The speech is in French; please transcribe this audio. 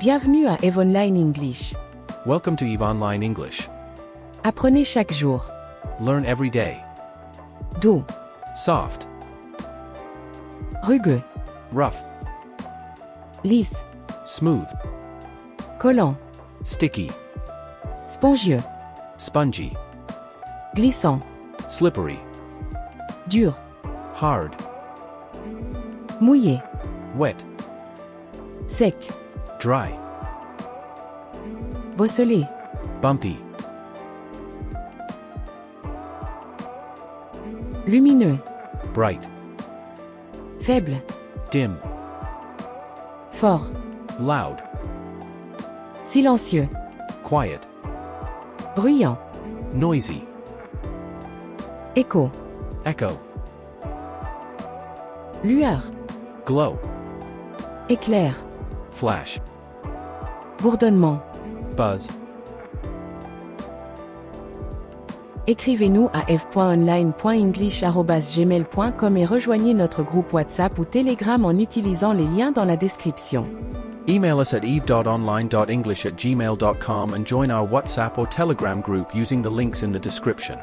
Bienvenue à EVE Online English. Welcome to EVE Online English. Apprenez chaque jour. Learn every day. Doux, Soft, rugueux, rough, lisse, smooth, collant, sticky, spongieux, spongy, glissant, slippery, dur, hard, mouillé, wet, sec, dry, bosselé, bumpy, lumineux, bright, faible, dim, fort, loud, silencieux, quiet, bruyant, noisy, écho, echo, lueur, glow, éclair, flash, bourdonnement. buzz. Écrivez-nous à f.online.english@gmail.com et rejoignez notre groupe WhatsApp ou Telegram en utilisant les liens dans la description. Email us at eve.online.english@gmail.com and join our WhatsApp or Telegram group using the links in the description.